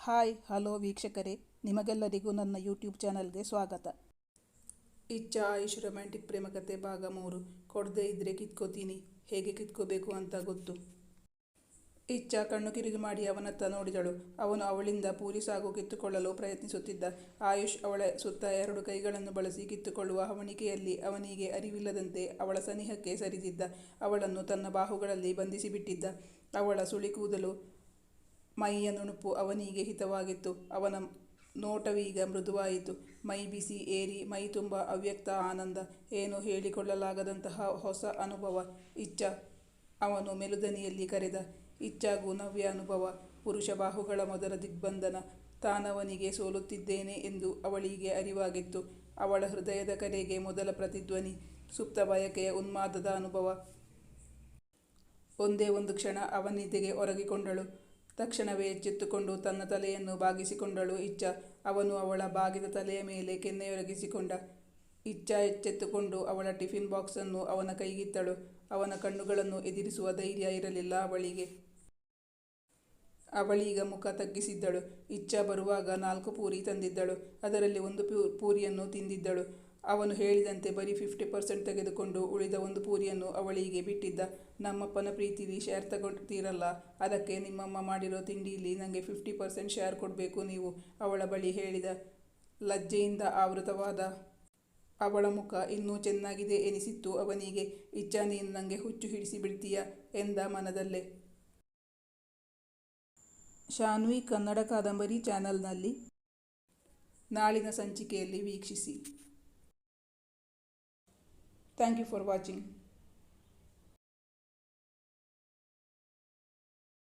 Hi hello ವೀಕ್ಷಕರೇ, ನಿಮಗೆಲ್ಲರಿಗೂ ನನ್ನ ಯೂಟ್ಯೂಬ್ ಚಾನಲ್ಗೆ ಸ್ವಾಗತ. ಇಚ್ಛಾ ಆಯುಷ್ ರೊಮ್ಯಾಂಟಿಕ್ ಪ್ರೇಮಕತೆ ಭಾಗ 3. ಕೊಡದೇ ಇದ್ರೆ ಕಿತ್ಕೋತೀನಿ, ಹೇಗೆ ಕಿತ್ಕೋಬೇಕು ಅಂತ ಗೊತ್ತು. ಇಚ್ಛಾ ಕಣ್ಣು ಕಿರುಗಿ ಮಾಡಿ ಅವನತ್ತ ನೋಡಿದಳು. ಅವನು ಅವಳಿಂದ ಪೂರಿಸಾಗು ಕಿತ್ತುಕೊಳ್ಳಲು ಪ್ರಯತ್ನಿಸುತ್ತಿದ್ದ. ಆಯುಷ್ ಅವಳ ಸುತ್ತ 2 ಕೈಗಳನ್ನು ಬಳಸಿ ಕಿತ್ತುಕೊಳ್ಳುವ ಹವಣಿಕೆಯಲ್ಲಿ ಅವನಿಗೆ ಅರಿವಿಲ್ಲದಂತೆ ಅವಳ ಸನಿಹಕ್ಕೆ ಸರಿದಿದ್ದ. ಅವಳನ್ನು ತನ್ನ ಬಾಹುಗಳಲ್ಲಿ ಬಂಧಿಸಿಬಿಟ್ಟಿದ್ದ. ಅವಳ ಸುಳಿ ಕೂದಲು, ಮೈಯ ನುಣುಪು ಅವನಿಗೆ ಹಿತವಾಗಿತ್ತು. ಅವನ ನೋಟವೀಗ ಮೃದುವಾಯಿತು. ಮೈ ಬಿಸಿ ಏರಿ ಮೈ ತುಂಬ ಅವ್ಯಕ್ತ ಆನಂದ, ಏನೋ ಹೇಳಿಕೊಳ್ಳಲಾಗದಂತಹ ಹೊಸ ಅನುಭವ. ಇಚ್ಛಾ, ಅವನು ಮೆಲುದನಿಯಲ್ಲಿ ಕರೆದ. ಇಚ್ಛಾಗೂ ನವ್ಯ ಅನುಭವ, ಪುರುಷ ಬಾಹುಗಳ ಮೊದಲ ದಿಗ್ಬಂಧನ. ತಾನವನಿಗೆ ಸೋಲುತ್ತಿದ್ದೇನೆ ಎಂದು ಅವಳಿಗೆ ಅರಿವಾಗಿತ್ತು. ಅವಳ ಹೃದಯದ ಕರೆಗೆ ಮೊದಲ ಪ್ರತಿಧ್ವನಿ, ಸುಪ್ತ ಬಯಕೆಯ ಉನ್ಮಾದದ ಅನುಭವ. ಒಂದೇ ಒಂದು ಕ್ಷಣ ಅವನೆದೆಗೆ ಒರಗಿಕೊಂಡಳು. ತಕ್ಷಣವೇ ಎಚ್ಚೆತ್ತುಕೊಂಡು ತನ್ನ ತಲೆಯನ್ನು ಬಾಗಿಸಿಕೊಂಡಳು ಇಚ್ಛಾ. ಅವನು ಅವಳ ಬಾಗಿದ ತಲೆಯ ಮೇಲೆ ಕೆನ್ನೆಯೊರಗಿಸಿಕೊಂಡ. ಇಚ್ಛಾ ಎಚ್ಚೆತ್ತುಕೊಂಡು ಅವಳ ಟಿಫಿನ್ ಬಾಕ್ಸನ್ನು ಅವನ ಕೈಗಿತ್ತಳು. ಅವನ ಕಣ್ಣುಗಳನ್ನು ಎದುರಿಸುವ ಧೈರ್ಯ ಇರಲಿಲ್ಲ ಅವಳಿಗೆ. ಅವಳೀಗ ಮುಖ ತಗ್ಗಿಸಿದ್ದಳು. ಇಚ್ಛಾ ಬರುವಾಗ 4 ಪೂರಿ ತಂದಿದ್ದಳು. ಅದರಲ್ಲಿ 1 ಪೂರಿಯನ್ನು ತಿಂದಿದ್ದಳು. ಅವನು ಹೇಳಿದಂತೆ ಬರೀ 50% ತೆಗೆದುಕೊಂಡು ಉಳಿದ 1 ಪೂರಿಯನ್ನು ಅವಳಿಗೆ ಬಿಟ್ಟಿದ್ದ. ನಮ್ಮಪ್ಪನ ಪ್ರೀತಿಲಿ ಶೇರ್ ತಗೊಳ್ತೀರಲ್ಲ, ಅದಕ್ಕೆ ನಿಮ್ಮಮ್ಮ ಮಾಡಿರೋ ತಿಂಡೀಲಿ ನನಗೆ 50% ಶೇರ್ ಕೊಡಬೇಕು ನೀವು, ಅವಳ ಬಳಿ ಹೇಳಿದ. ಲಜ್ಜೆಯಿಂದ ಆವೃತವಾದ ಅವಳ ಮುಖ ಇನ್ನೂ ಚೆನ್ನಾಗಿದೆ ಎನಿಸಿತ್ತು ಅವನಿಗೆ. ಇಚ್ಛಾ, ನೀನು ನನಗೆ ಹುಚ್ಚು ಹಿಡಿಸಿ ಬಿಡ್ತೀಯ ಎಂದ ಮನದಲ್ಲೇ. ಶಾನ್ವಿ ಕನ್ನಡ ಕಾದಂಬರಿ ಚಾನಲ್ನಲ್ಲಿ ನಾಳಿನ ಸಂಚಿಕೆಯಲ್ಲಿ ವೀಕ್ಷಿಸಿ. Thank you for watching.